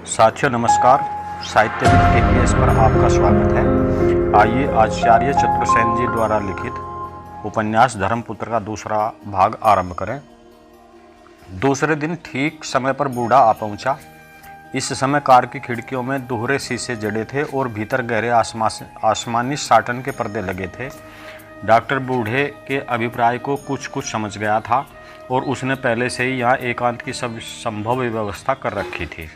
साथियों नमस्कार। साहित्यविद KPS पर आपका स्वागत है। आइए आचार्य चतुर्सेन जी द्वारा लिखित उपन्यास धर्मपुत्र का दूसरा भाग आरंभ करें। दूसरे दिन ठीक समय पर बूढ़ा आ पहुंचा। इस समय कार की खिड़कियों में दोहरे शीशे जड़े थे और भीतर गहरे आसमानी साटन के पर्दे लगे थे। डॉक्टर बूढ़े के अभिप्राय को कुछ समझ गया था और उसने पहले से ही यहाँ एकांत की सब संभव व्यवस्था कर रखी थी।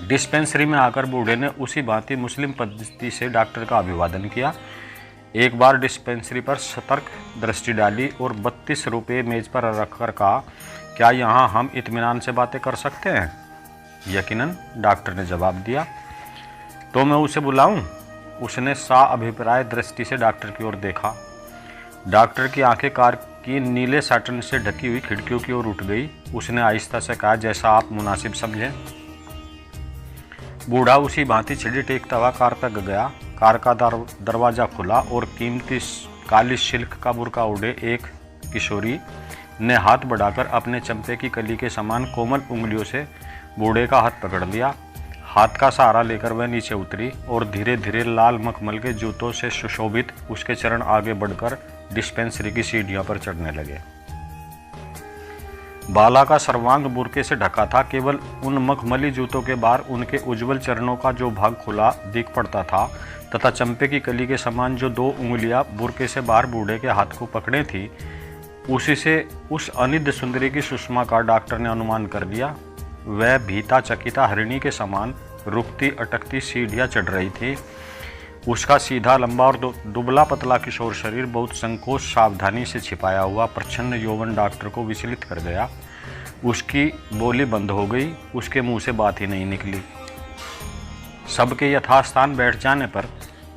डिस्पेंसरी में आकर बूढ़े ने उसी भांति मुस्लिम पद्धति से डॉक्टर का अभिवादन किया। एक बार डिस्पेंसरी पर सतर्क दृष्टि डाली और 32 रुपये मेज पर रखकर कहा, क्या यहाँ हम इत्मीनान से बातें कर सकते हैं? यकीनन, डॉक्टर ने जवाब दिया। तो मैं उसे बुलाऊं? उसने सा अभिप्राय दृष्टि से डॉक्टर की ओर देखा। डॉक्टर की आंखें कार की नीले साटन से ढकी हुई खिड़कियों की ओर उठ गई। उसने आहिस्ता से कहा, जैसा आप मुनासिब समझें। बूढ़ा उसी भांति छिड़ी टेकता हुआ कार तक गया। कार का दरवाज़ा खुला और कीमती काली सिल्क का बुर्का ओढ़े एक किशोरी ने हाथ बढ़ाकर अपने चंपे की कली के समान कोमल उंगलियों से बूढ़े का हाथ पकड़ लिया। हाथ का सहारा लेकर वह नीचे उतरी और धीरे धीरे लाल मखमल के जूतों से सुशोभित उसके चरण आगे बढ़कर डिस्पेंसरी की सीढ़ियों पर चढ़ने लगे। बाला का सर्वांग बुर्के से ढका था। केवल उन मखमली जूतों के बाहर उनके उज्जवल चरणों का जो भाग खुला दिख पड़ता था तथा चंपे की कली के समान जो 2 उंगलियां बुर्के से बाहर बूढ़े के हाथ को पकड़े थी, उसी से उस अनिद्य सुंदरी की सुषमा का डॉक्टर ने अनुमान कर लिया। वह भीता चकिता हरिणी के समान रुकती अटकती सीढ़ियाँ चढ़ रही थी। उसका सीधा लंबा और दुबला पतला किशोर शरीर बहुत संकोच सावधानी से छिपाया हुआ प्रच्छन्न यौवन डॉक्टर को विचलित कर गया। उसकी बोली बंद हो गई। उसके मुंह से बात ही नहीं निकली। सबके यथास्थान बैठ जाने पर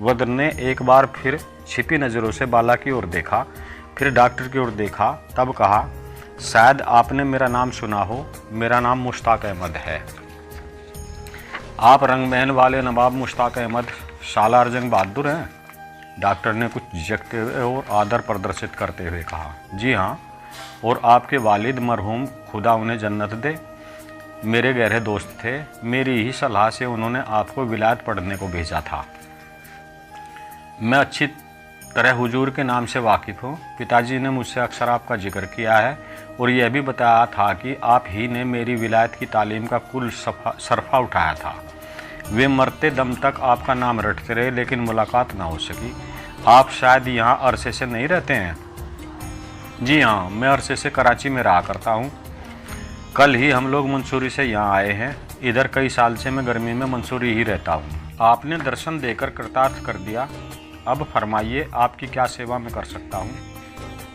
वद्र ने एक बार फिर छिपी नज़रों से बाला की ओर देखा, फिर डॉक्टर की ओर देखा, तब कहा, शायद आपने मेरा नाम सुना हो। मेरा नाम मुश्ताक अहमद है। आप रंगमहल वाले नवाब मुश्ताक अहमद सालार जंग बहादुर हैं? डॉक्टर ने कुछ झिझकते हुए और आदर प्रदर्शित करते हुए कहा, जी हाँ, और आपके वालिद मरहूम खुदा उन्हें जन्नत दे मेरे गहरे दोस्त थे। मेरी ही सलाह से उन्होंने आपको विलायत पढ़ने को भेजा था। मैं अच्छी तरह हुजूर के नाम से वाकिफ़ हूँ। पिताजी ने मुझसे अक्सर आपका जिक्र किया है और यह भी बताया था कि आप ही ने मेरी विलायत की तालीम का कुल सरफा उठाया था। वे मरते दम तक आपका नाम रटते रहे, लेकिन मुलाकात ना हो सकी। आप शायद यहाँ अरसे से नहीं रहते हैं? जी हाँ, मैं अरसे से कराची में रहा करता हूँ। कल ही हम लोग मंसूरी से यहाँ आए हैं। इधर कई साल से मैं गर्मी में मंसूरी ही रहता हूँ। आपने दर्शन देकर कृतार्थ कर दिया। अब फरमाइए, आपकी क्या सेवा में कर सकता हूँ?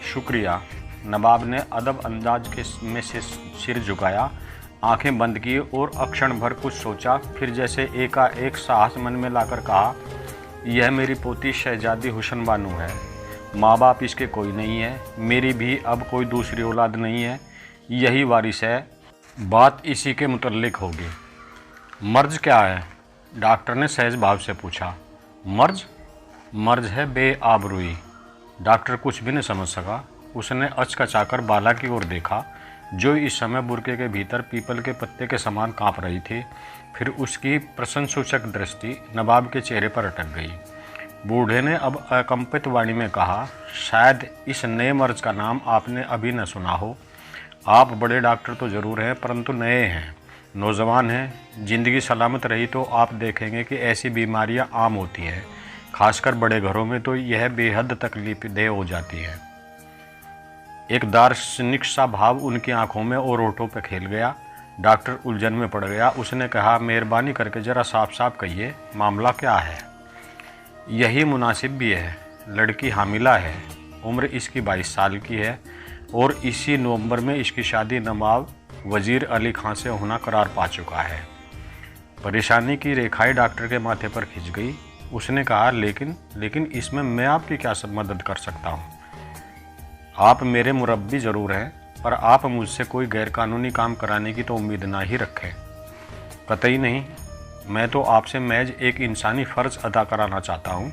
शुक्रिया। नवाब ने अदब अंदाज में से सिर झुकाया, आंखें बंद की और अक्षण भर कुछ सोचा, फिर जैसे एकाएक साहस मन में लाकर कहा, यह मेरी पोती शहजादी हुसन बानू है। माँ बाप इसके कोई नहीं है। मेरी भी अब कोई दूसरी औलाद नहीं है। यही वारिस है। बात इसी के मुतल्लिक होगी। मर्ज क्या है? डॉक्टर ने सहज भाव से पूछा। मर्ज? मर्ज है बेआबरूई। डॉक्टर कुछ भी नहीं समझ सका। उसने अचकचाकर बाला की ओर देखा, जो इस समय बुर्के के भीतर पीपल के पत्ते के समान कांप रही थी। फिर उसकी प्रशंसूचक दृष्टि नवाब के चेहरे पर अटक गई। बूढ़े ने अब अकंपित वाणी में कहा, शायद इस नए मर्ज का नाम आपने अभी न सुना हो। आप बड़े डॉक्टर तो ज़रूर हैं, परंतु नए हैं, नौजवान हैं। ज़िंदगी सलामत रही तो आप देखेंगे कि ऐसी बीमारियां आम होती हैं। खासकर बड़े घरों में तो यह बेहद तकलीफदेह हो जाती है। एक दार्शनिक सा भाव उनकी आंखों में और होठों पर खेल गया। डॉक्टर उलझन में पड़ गया। उसने कहा, मेहरबानी करके ज़रा साफ साफ कहिए, मामला क्या है? यही मुनासिब भी है। लड़की हामिला है। उम्र इसकी 22 साल की है और इसी नवंबर में इसकी शादी नवाब वजीर अली खां से होना करार पा चुका है। परेशानी की रेखाएं डॉक्टर के माथे पर खिंच गई। उसने कहा, लेकिन इसमें मैं आपकी क्या मदद कर सकता हूँ? आप मेरे मुरब्बी ज़रूर हैं, पर आप मुझसे कोई गैरकानूनी काम कराने की तो उम्मीद ना ही रखें। कतई नहीं। मैं तो आपसे महज एक इंसानी फ़र्ज़ अदा कराना चाहता हूँ।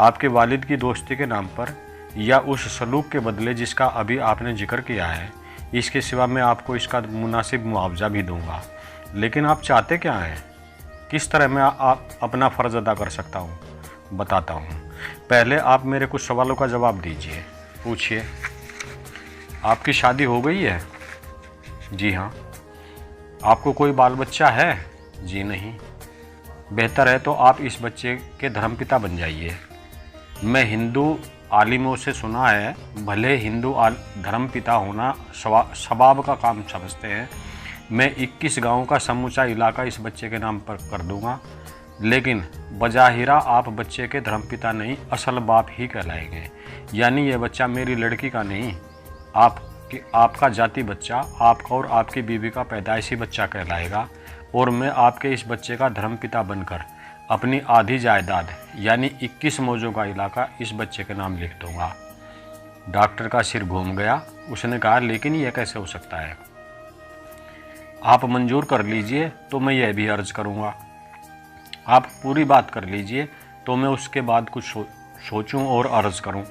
आपके वालिद की दोस्ती के नाम पर या उस सलूक के बदले जिसका अभी आपने जिक्र किया है, इसके सिवा मैं आपको इसका मुनासिब मुआवजा भी दूंगा। लेकिन आप चाहते क्या हैं? किस तरह मैं आप अपना फ़र्ज़ अदा कर सकता हूँ? बताता हूँ। पहले आप मेरे कुछ सवालों का जवाब दीजिए। पूछिए। आपकी शादी हो गई है? जी हाँ। आपको कोई बाल बच्चा है? जी नहीं। बेहतर है तो आप इस बच्चे के धर्मपिता बन जाइए। मैं हिंदू आलिमों से सुना है, भले हिंदू धर्मपिता होना सवाब का काम समझते हैं। मैं 21 गाँव का समूचा इलाका इस बच्चे के नाम पर कर दूंगा, लेकिन बजाहिरा आप बच्चे के धर्मपिता नहीं, असल बाप ही कहलाएंगे। यानी यह बच्चा मेरी लड़की का नहीं, आपका जाति बच्चा, आपका और आपकी बीवी का पैदाइशी बच्चा कहलाएगा, और मैं आपके इस बच्चे का धर्मपिता बनकर अपनी आधी जायदाद यानी 21 मौजों का इलाका इस बच्चे के नाम लिख दूंगा। डॉक्टर का सिर घूम गया। उसने कहा, लेकिन यह कैसे हो सकता है? आप मंजूर कर लीजिए तो मैं यह भी अर्ज करूंगा। आप पूरी बात कर लीजिए तो मैं उसके बाद कुछ सोचूं और अर्ज करूं।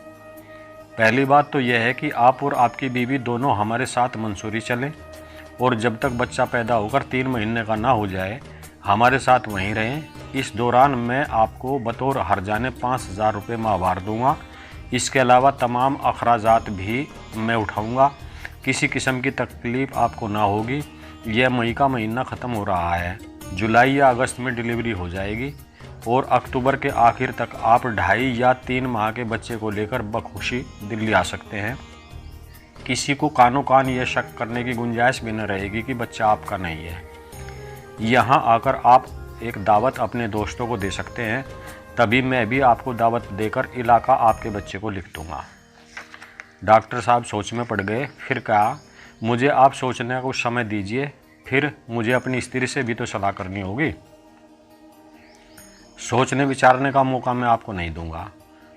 पहली बात तो यह है कि आप और आपकी बीवी दोनों हमारे साथ मंसूरी चलें, और जब तक बच्चा पैदा होकर 3 महीने का ना हो जाए हमारे साथ वहीं रहें। इस दौरान मैं आपको बतौर हर्जाने 5,000 रुपये माहवार दूंगा। इसके अलावा तमाम अखराजात भी मैं उठाऊंगा। किसी किस्म की तकलीफ़ आपको ना होगी। यह मई का महीना ख़त्म हो रहा है, जुलाई या अगस्त में डिलीवरी हो जाएगी, और अक्टूबर के आखिर तक आप 2.5 या 3 माह के बच्चे को लेकर बखुशी दिल्ली आ सकते हैं। किसी को कानो कान यह शक करने की गुंजाइश भी न रहेगी कि बच्चा आपका नहीं है। यहाँ आकर आप एक दावत अपने दोस्तों को दे सकते हैं, तभी मैं भी आपको दावत देकर इलाका आपके बच्चे को लिख दूँगा। डॉक्टर साहब सोच में पड़ गए। फिर कहा, मुझे आप सोचने का कुछ समय दीजिए, फिर मुझे अपनी स्त्री से भी तो सलाह करनी होगी। सोचने विचारने का मौका मैं आपको नहीं दूंगा,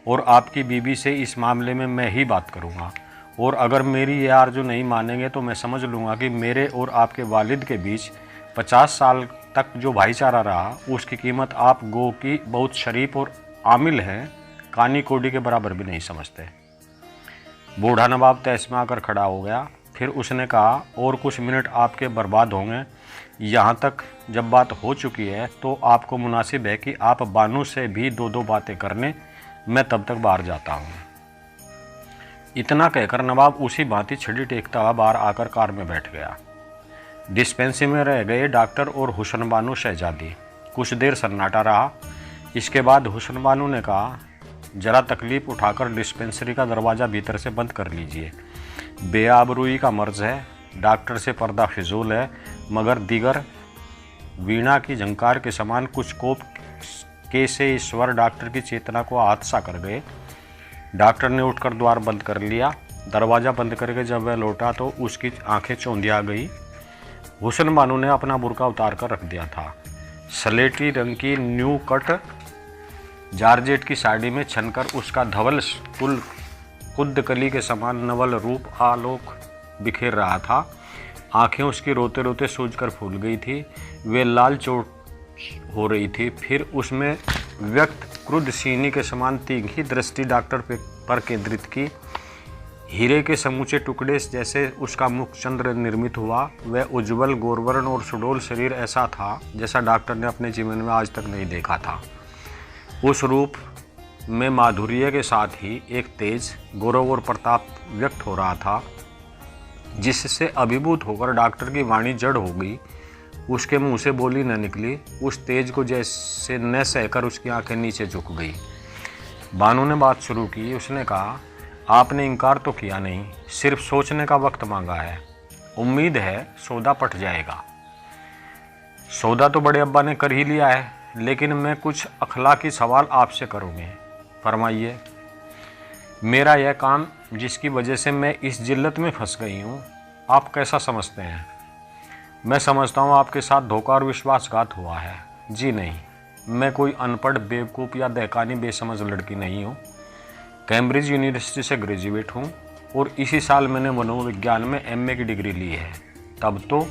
और आपकी बीवी से इस मामले में मैं ही बात करूंगा, और अगर मेरी ये आरज़ू नहीं मानेंगे तो मैं समझ लूँगा कि मेरे और आपके वालिद के बीच 50 साल तक जो भाईचारा रहा उसकी कीमत आप गो की बहुत शरीफ और आमिल हैं, कानी कोडी के बराबर भी नहीं समझते। बूढ़ा नवाब तैस में आकर खड़ा हो गया। फिर उसने कहा, और कुछ मिनट आपके बर्बाद होंगे। यहाँ तक जब बात हो चुकी है तो आपको मुनासिब है कि आप बानू से भी 2-2 बातें कर लें। मैं तब तक बाहर जाता हूँ। इतना कहकर नवाब उसी भांति छड़ी टेकता हुआ बाहर आकर कार में बैठ गया। डिस्पेंसरी में रह गए डॉक्टर और हुसन बानू शहजादी। कुछ देर सन्नाटा रहा। इसके बाद हुसन बानू ने कहा, ज़रा तकलीफ़ उठाकर डिस्पेंसरी का दरवाज़ा भीतर से बंद कर लीजिए। बेआबरूई का मर्ज़ है, डॉक्टर से पर्दा फिजूल है, मगर दिगर वीणा की झंकार के समान कुछ कोप के से ईश्वर डॉक्टर की चेतना को हादसा कर गए। डॉक्टर ने उठकर द्वार बंद कर लिया। दरवाज़ा बंद करके जब वह लौटा तो उसकी आंखें चौंधिया गई। हुसन बानू ने अपना बुर्का उतार कर रख दिया था। सलेटी रंग की न्यू कट जारजेट की साड़ी में छनकर उसका धवल कुल कुद्दकली के समान नवल रूप आलोक बिखेर रहा था। आंखें उसकी रोते रोते सूजकर फूल गई थी। वे लाल चोट हो रही थी। फिर उसमें व्यक्त क्रुद्ध सीनी के समान तीखी दृष्टि डॉक्टर पर केंद्रित की। हीरे के समूचे टुकड़े जैसे उसका मुख चंद्र निर्मित हुआ। वह उज्ज्वल गोरवर्ण और सुडौल शरीर ऐसा था जैसा डॉक्टर ने अपने जीवन में आज तक नहीं देखा था। उस रूप में माधुर्य के साथ ही एक तेज गौरव और प्रताप व्यक्त हो रहा था, जिससे अभिभूत होकर डॉक्टर की वाणी जड़ हो गई। उसके मुंह से बोली न निकली। उस तेज को जैसे न सहकर उसकी आंखें नीचे झुक गई। बानू ने बात शुरू की। उसने कहा, आपने इनकार तो किया नहीं, सिर्फ सोचने का वक्त मांगा है। उम्मीद है सौदा पट जाएगा। सौदा तो बड़े अब्बा ने कर ही लिया है, लेकिन मैं कुछ अखलाकी सवाल आपसे करूँगी। फरमाइए। मेरा यह काम जिसकी वजह से मैं इस जिल्लत में फंस गई हूँ, आप कैसा समझते हैं? मैं समझता हूँ आपके साथ धोखा और विश्वासघात हुआ है। जी नहीं, मैं कोई अनपढ़ बेवकूफ़ या दहकानी बेसमझ लड़की नहीं हूँ। कैम्ब्रिज यूनिवर्सिटी से ग्रेजुएट हूँ और इसी साल मैंने मनोविज्ञान में MA की डिग्री ली है। तब तो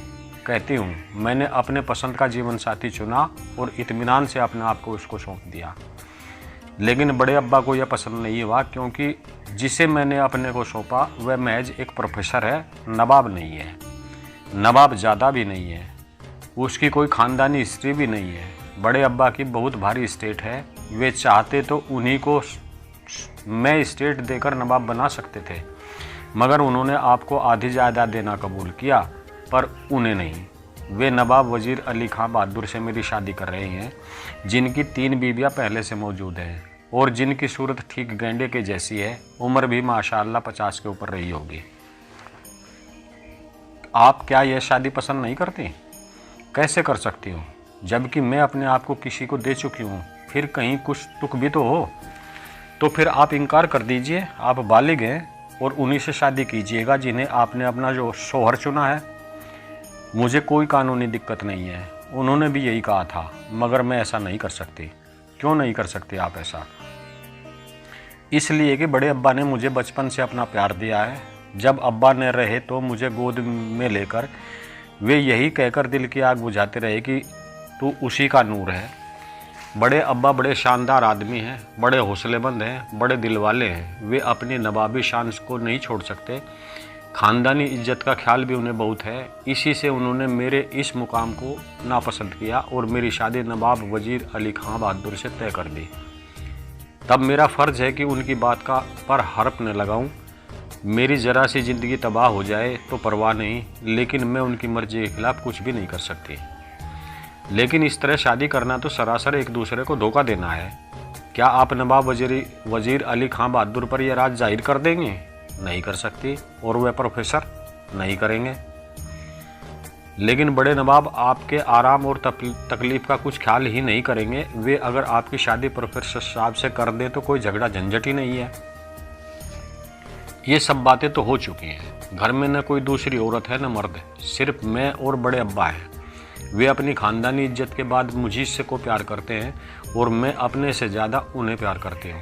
कहती हूँ मैंने अपने पसंद का जीवन साथी चुना और इत्मीनान से अपने आप को उसको सौंप दिया। लेकिन बड़े अब्बा को यह पसंद नहीं हुआ, क्योंकि जिसे मैंने अपने को सौंपा वह महज एक प्रोफेसर है, नवाब नहीं है। नवाब ज़्यादा भी नहीं है। उसकी कोई ख़ानदानी हिस्ट्री भी नहीं है। बड़े अब्बा की बहुत भारी स्टेट है, वे चाहते तो उन्हीं को मैं स्टेट देकर नवाब बना सकते थे, मगर उन्होंने आपको आधी जायदाद देना कबूल किया, पर उन्हें नहीं। वे नवाब वजीर अली खां बहादुर से मेरी शादी कर रहे हैं, जिनकी 3 बीवियां पहले से मौजूद हैं और जिनकी सूरत ठीक गेंडे के जैसी है। उम्र भी माशाअल्लाह 50 के ऊपर रही होगी। आप क्या यह शादी पसंद नहीं करती? कैसे कर सकती हूँ, जबकि मैं अपने आप को किसी को दे चुकी हूँ। फिर कहीं कुछ तुक भी तो हो। तो फिर आप इनकार कर दीजिए। आप बालिग हैं और उन्हीं से शादी कीजिएगा जिन्हें आपने अपना जो शौहर चुना है। मुझे कोई कानूनी दिक्कत नहीं है, उन्होंने भी यही कहा था, मगर मैं ऐसा नहीं कर सकती। क्यों नहीं कर सकती आप ऐसा? इसलिए कि बड़े अब्बा ने मुझे बचपन से अपना प्यार दिया है। जब अब्बा ने रहे तो मुझे गोद में लेकर वे यही कहकर दिल की आग बुझाते रहे कि तू उसी का नूर है। बड़े अब्बा बड़े शानदार आदमी हैं, बड़े हौसलेमंद हैं, बड़े दिल वाले हैं। वे अपनी नवाबी शान को नहीं छोड़ सकते। ख़ानदानी इज्जत का ख्याल भी उन्हें बहुत है। इसी से उन्होंने मेरे इस मुकाम को नापसंद किया और मेरी शादी नवाब वजीर अली खां बहादुर से तय कर दी। तब मेरा फ़र्ज़ है कि उनकी बात का पर हर्फ न लगाऊं। मेरी ज़रा सी ज़िंदगी तबाह हो जाए तो परवाह नहीं, लेकिन मैं उनकी मर्ज़ी के खिलाफ़ कुछ भी नहीं कर सकती। लेकिन इस तरह शादी करना तो सरासर एक दूसरे को धोखा देना है। क्या आप नवाब वजीर अली खां बहादुर पर यह राज जाहिर कर देंगे? नहीं कर सकती। और वह प्रोफेसर? नहीं करेंगे। लेकिन बड़े नवाब आपके आराम और तकलीफ़ का कुछ ख्याल ही नहीं करेंगे। वे अगर आपकी शादी प्रोफेसर साहब से कर दें तो कोई झगड़ा झंझट ही नहीं है। ये सब बातें तो हो चुकी हैं। घर में न कोई दूसरी औरत है न मर्द, सिर्फ मैं और बड़े अब्बा हैं। वे अपनी ख़ानदानी इज्जत के बाद मुझी से को प्यार करते हैं और मैं अपने से ज़्यादा उन्हें प्यार करती हूँ।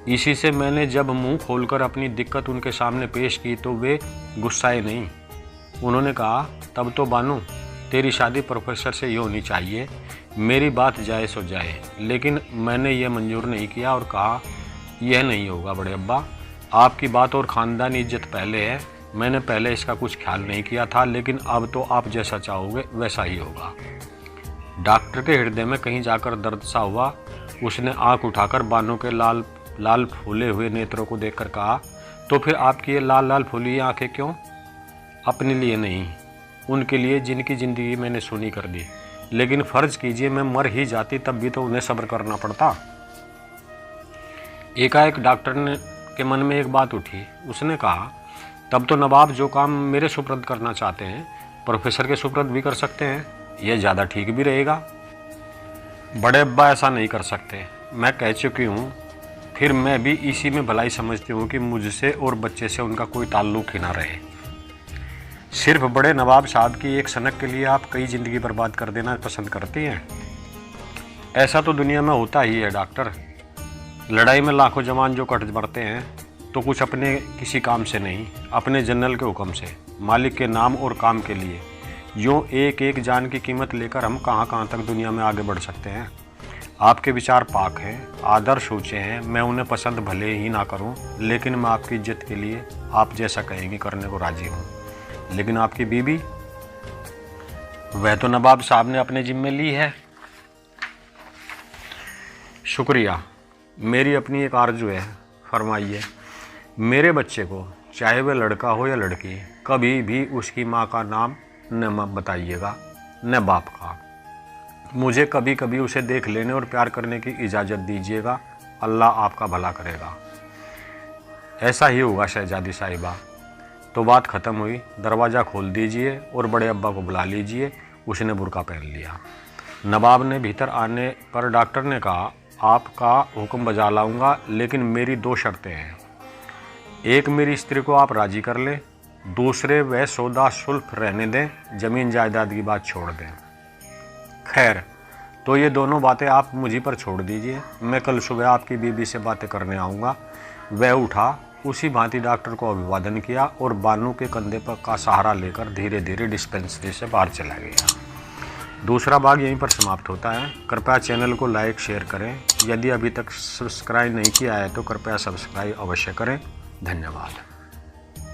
इसी से मैंने जब मुंह खोलकर अपनी दिक्कत उनके सामने पेश की तो वे गुस्साए नहीं। उन्होंने कहा, तब तो बानू तेरी शादी प्रोफेसर से ही होनी चाहिए। मेरी बात जायज़ हो जाए। लेकिन मैंने यह मंजूर नहीं किया और कहा, यह नहीं होगा बड़े अब्बा, आपकी बात और ख़ानदानी इज्जत पहले है। मैंने पहले इसका कुछ ख्याल नहीं किया था, लेकिन अब तो आप जैसा चाहोगे वैसा ही होगा। डॉक्टर के हृदय में कहीं जाकर दर्द सा हुआ। उसने आंख उठाकर बानू के लाल लाल फूले हुए नेत्रों को देखकर कहा, तो फिर आपकी ये लाल लाल फूली आंखें क्यों? अपने लिए नहीं, उनके लिए जिनकी ज़िंदगी मैंने सुनी कर दी। लेकिन फ़र्ज़ कीजिए मैं मर ही जाती, तब भी तो उन्हें सब्र करना पड़ता। एकाएक डॉक्टर के मन में एक बात उठी। उसने कहा, तब तो नवाब जो काम मेरे सुपुर्द करना चाहते हैं प्रोफेसर के सुपुर्द भी कर सकते हैं। यह ज़्यादा ठीक भी रहेगा। बड़े अब्बा ऐसा नहीं कर सकते, मैं कह चुकी हूँ। फिर मैं भी इसी में भलाई समझती हूँ कि मुझसे और बच्चे से उनका कोई ताल्लुक ही ना रहे। सिर्फ बड़े नवाब साहब की एक सनक के लिए आप कई ज़िंदगी बर्बाद कर देना पसंद करती हैं? ऐसा तो दुनिया में होता ही है डॉक्टर। लड़ाई में लाखों जवान जो कट मरते हैं तो कुछ अपने किसी काम से नहीं, अपने जनरल के हुक्म से, मालिक के नाम और काम के लिए। यूँ एक एक जान की कीमत लेकर हम कहाँ कहाँ तक दुनिया में आगे बढ़ सकते हैं। आपके विचार पाक हैं, आदर्श ऊँचे हैं। मैं उन्हें पसंद भले ही ना करूं, लेकिन मैं आपकी इज्जत के लिए आप जैसा कहेंगे करने को राज़ी हूं। लेकिन आपकी बीबी, वह तो नवाब साहब ने अपने जिम्मे ली है। शुक्रिया। मेरी अपनी एक आरज़ू है। फरमाइए। मेरे बच्चे को, चाहे वह लड़का हो या लड़की, कभी भी उसकी माँ का नाम न बताइएगा, न बाप का। मुझे कभी कभी उसे देख लेने और प्यार करने की इजाज़त दीजिएगा। अल्लाह आपका भला करेगा। ऐसा ही होगा शहजादी साहिबा। तो बात ख़त्म हुई। दरवाज़ा खोल दीजिए और बड़े अब्बा को बुला लीजिए। उसने बुर्का पहन लिया। नवाब ने भीतर आने पर डॉक्टर ने कहा, आपका हुक्म बजा लाऊंगा, लेकिन मेरी 2 शर्तें हैं। एक, मेरी स्त्री को आप राज़ी कर लें। दूसरे, वह सौदा सुल्फ रहने दें, ज़मीन जायदाद की बात छोड़ दें। खैर, तो ये दोनों बातें आप मुझी पर छोड़ दीजिए। मैं कल सुबह आपकी बीबी से बातें करने आऊँगा। वह उठा, उसी भांति डॉक्टर को अभिवादन किया और बानू के कंधे पर का सहारा लेकर धीरे धीरे डिस्पेंसरी से बाहर चला गया। दूसरा भाग यहीं पर समाप्त होता है। कृपया चैनल को लाइक शेयर करें। यदि अभी तक सब्सक्राइब नहीं किया है तो कृपया सब्सक्राइब अवश्य करें। धन्यवाद।